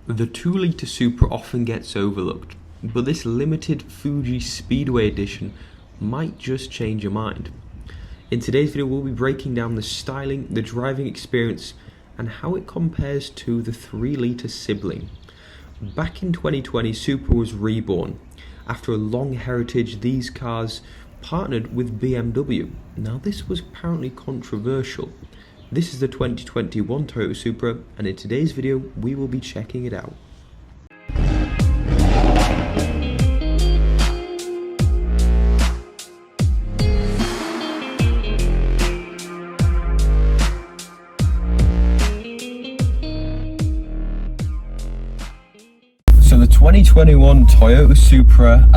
The 2-litre Supra often gets overlooked, but this limited Fuji Speedway Edition might just change your mind. In today's video we'll be breaking down the styling, the driving experience and how it compares to the 3-litre sibling. Back in 2020 Supra was reborn. After a long heritage, these cars partnered with BMW. Now this was apparently controversial. This is the 2021 Toyota Supra, and in today's video we will be checking it out. So the 2021 Toyota Supra,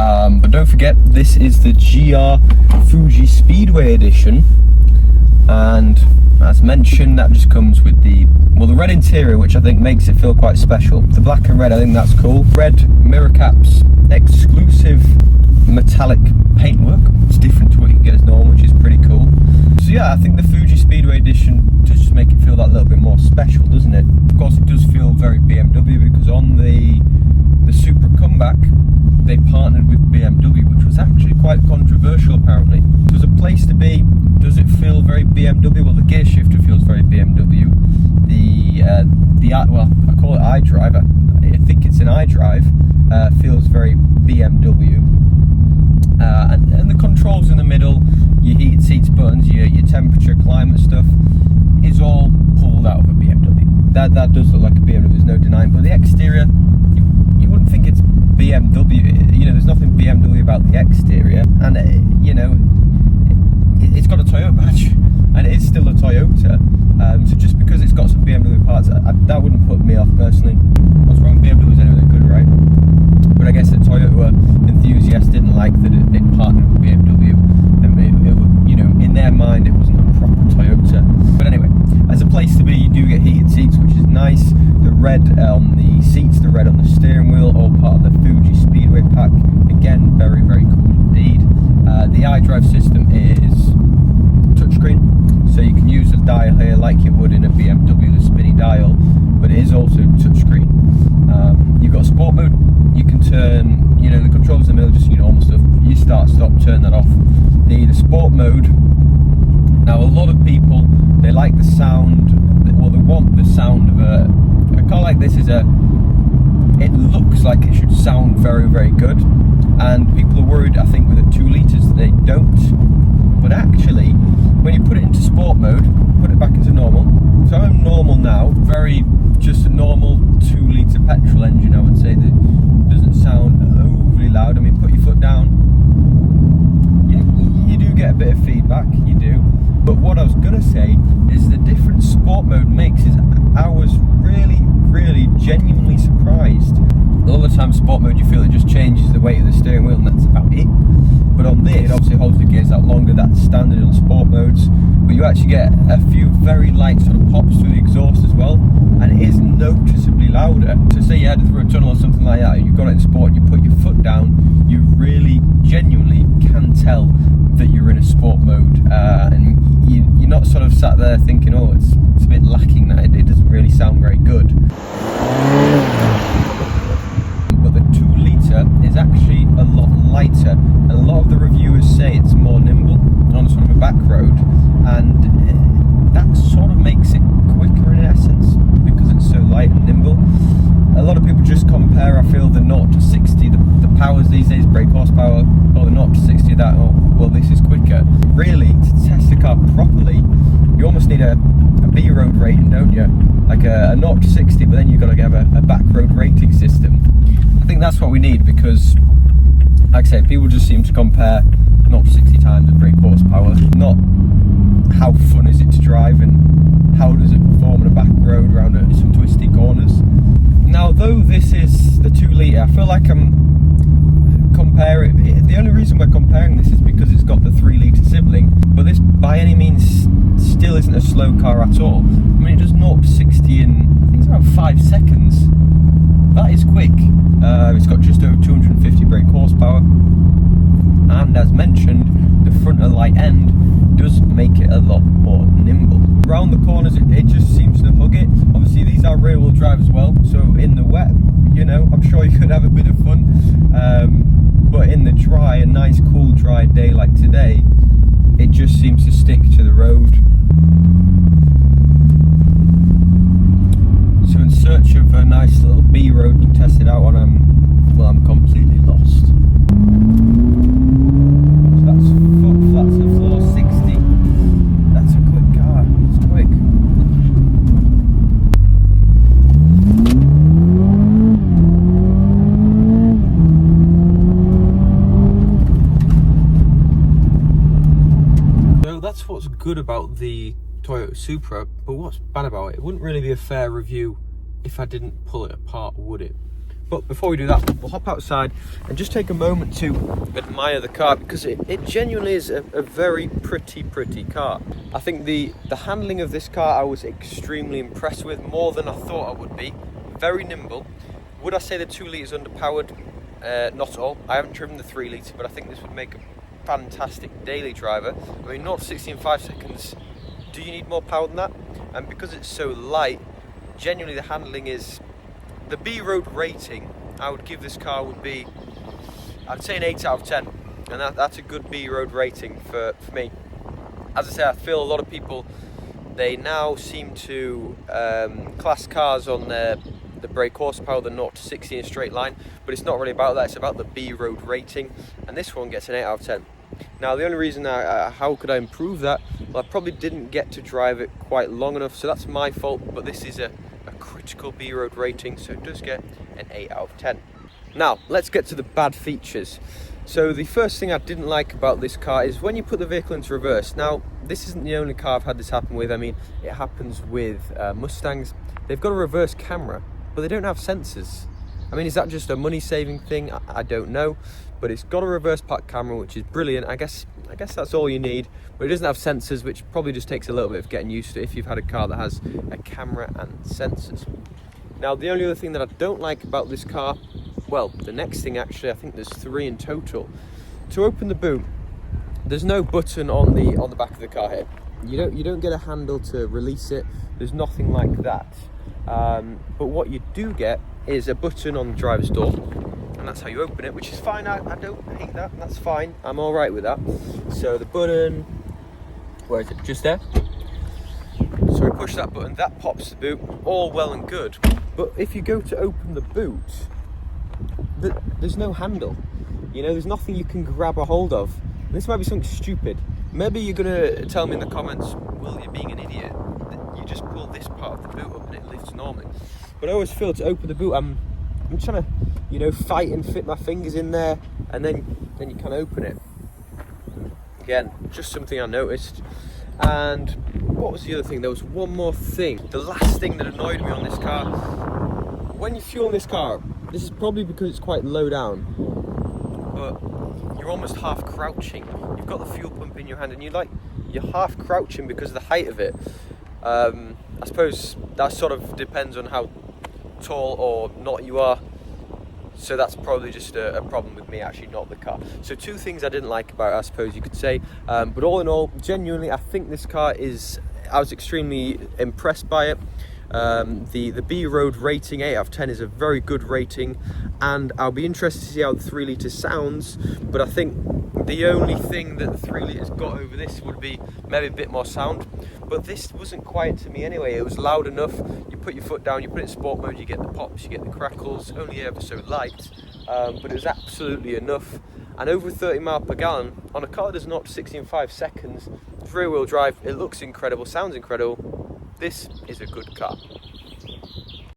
but don't forget this is the GR Fuji Speedway Edition, and as mentioned that just comes with the red interior, which I think makes it feel quite special. The black and red, I think that's cool. Red mirror caps, exclusive metallic paintwork. It's different to what you can get as normal, which is pretty cool. So yeah, I think the Fuji Speedway Edition does just make it feel that little bit more special, doesn't it? Of course it does feel very BMW, because on the Supra comeback they partnered with BMW, which was actually quite controversial apparently. It was a place to be. Does it feel very BMW? Well, the gear shifter feels very BMW. Well, I call it iDrive. I think it's an iDrive. Feels very BMW. And the controls in the middle, your heated seats buttons, your temperature, climate stuff, is all pulled out of a BMW. That does look like a BMW. There's no denying. But the exterior, you wouldn't think it's BMW. You know, there's nothing BMW about the exterior, and you know, it's got a Toyota badge, and it is still a Toyota. So just because it's got some BMW parts, that wouldn't put me off personally. What's wrong with BMWs anyway? They're good, right? But I guess the Toyota enthusiast didn't like that it partnered with BMW, and you know, in their mind it wasn't a proper Toyota. But anyway, as a place to be, you do get heated seats, which is nice. The red on the seats, the red on the steering wheel, all part of the Fuji Speedway pack. Again, very, very cool indeed. The iDrive system is touchscreen, so you can use the dial here like you would in a BMW, the spinny dial, but it is also touchscreen. You've got sport mode. You can turn, you know, the controls in the middle, just your normal stuff. You start, stop, turn that off. The sport mode. Now a lot of people, they like the sound, well, they want the sound of a car like this. It looks like it should sound very, very good, and people are worried, I think, with the 2 litres that they don't. But actually, when you put it into sport mode, put it back into normal. So I'm normal now, just a normal 2 litre petrol engine, I would say, that doesn't sound overly loud. I mean, put your foot down, you do get a bit of feedback, you do. But what I was going to say is the difference sport mode makes is I was really, really genuinely surprised. All the time sport mode, you feel it just changes the weight of the steering wheel, and that's about it. But on this, it obviously holds the gears out longer. That's standard on sport modes. But you actually get a few very light sort of pops through the exhaust as well, and it is noticeably louder. So say you headed through a tunnel or something like that, you've got it in sport, you put your foot down, you really genuinely can tell that you're in a sport mode, and you're not sort of sat there thinking, oh, it's a bit lacking, that it doesn't really sound very good. But the 2 litre is actually a lot lighter, and a lot of the reviewers say it's more nimble on sort of a back road, and that sort of makes it quicker in essence because it's so light and nimble. A lot of people just compare, I feel, the 0 to 60, the powers these days, brake horsepower, or the 0 to 60, that, oh, well, this is quicker. Really, to test the car properly, you almost need a B road rating, don't you? Like a 0 to 60, but then you've got to have a back road rating system. I think that's what we need, because, like I say, people just seem to compare 0 to 60 times with brake horsepower, not how fun is it to drive and how does it perform on a back road around some twisty corners. Now, though this is the 2 litre, I feel like I'm comparing. The only reason we're comparing this is because it's got the 3 litre sibling, but this by any means still isn't a slow car at all. I mean, it does 0 to 60 in, I think it's about 5 seconds. That is quick. It's got just over 250 brake horsepower, and as mentioned, the front and light end does make it a lot more nimble. Around the corners, it just seems to hug it. Obviously, these are rear-wheel drive as well, so in the wet sure you could have a bit of fun. But in the dry, a nice cool dry day like today, it just seems to stick to the road. So in search of a nice little B road to test it out on, I'm completely lost. So that's foot flat to the floor, 60. That's a quick car, it's quick. So that's what's good about the Toyota Supra, but what's bad about it? It wouldn't really be a fair review if I didn't pull it apart, would it? But before we do that, we'll hop outside and just take a moment to admire the car, because it genuinely is a very pretty car. I think the handling of this car I was extremely impressed with, more than I thought I would be. Very nimble. Would I say the 2 litres underpowered? Not at all. I haven't driven the 3 litre, but I think this would make a fantastic daily driver. I mean, 0 to 60 in 5 seconds. Do you need more power than that? And because it's so light, genuinely the handling is... The B road rating I would give this car would be, I'd say an 8 out of 10. And that's a good B road rating for me. As I say, I feel a lot of people, they now seem to class cars on the brake horsepower, the 0 to 60 in a straight line. But it's not really about that, it's about the B road rating. And this one gets an 8 out of 10. Now the only reason, how could I improve that? Well, I probably didn't get to drive it quite long enough, so that's my fault, but this is a critical B road rating, so it does get an 8 out of 10. Now, let's get to the bad features. So the first thing I didn't like about this car is when you put the vehicle into reverse. Now, this isn't the only car I've had this happen with. I mean, it happens with Mustangs. They've got a reverse camera, but they don't have sensors. I mean, is that just a money-saving thing? I don't know, but it's got a reverse park camera, which is brilliant. I guess that's all you need, but it doesn't have sensors, which probably just takes a little bit of getting used to if you've had a car that has a camera and sensors. Now, the only other thing that I don't like about this car, well, the next thing actually, I think there's 3 in total. To open the boot, there's no button on the back of the car here. You don't get a handle to release it. There's nothing like that. But what you do get is a button on the driver's door, and that's how you open it, which is fine. I don't hate that. That's fine. I'm all right with that. So the button, where is it? Just there. So we push that button, that pops the boot. All well and good. But if you go to open the boot, there's no handle. You know, there's nothing you can grab a hold of. This might be something stupid. Maybe you're gonna tell me in the comments, Will, you're being an idiot. You just pull this part of the boot up and it lifts normally. But I always feel to open the boot, I'm trying to, you know, fight and fit my fingers in there, and then you can open it. Again, just something I noticed. And what was the other thing? There was one more thing. The last thing that annoyed me on this car, when you fuel this car, this is probably because it's quite low down, but you're almost half crouching. You've got the fuel pump in your hand and you're half crouching because of the height of it. I suppose that sort of depends on how tall or not you are, so that's probably just a problem with me, actually, not the car. So 2 things I didn't like about it, I suppose you could say, but all in all, genuinely I think this car I was extremely impressed by it. The B road rating, 8 out of 10, is a very good rating, and I'll be interested to see how the 3 litre sounds, but I think the only thing that the 3 litres got over this would be maybe a bit more sound. But this wasn't quiet to me anyway. It was loud enough. You put your foot down, you put it in sport mode, you get the pops, you get the crackles, only ever so light, but it was absolutely enough. And over 30 miles per gallon on a car that does 0 to 60 in 5 seconds, rear wheel drive, it looks incredible, sounds incredible. This is a good car.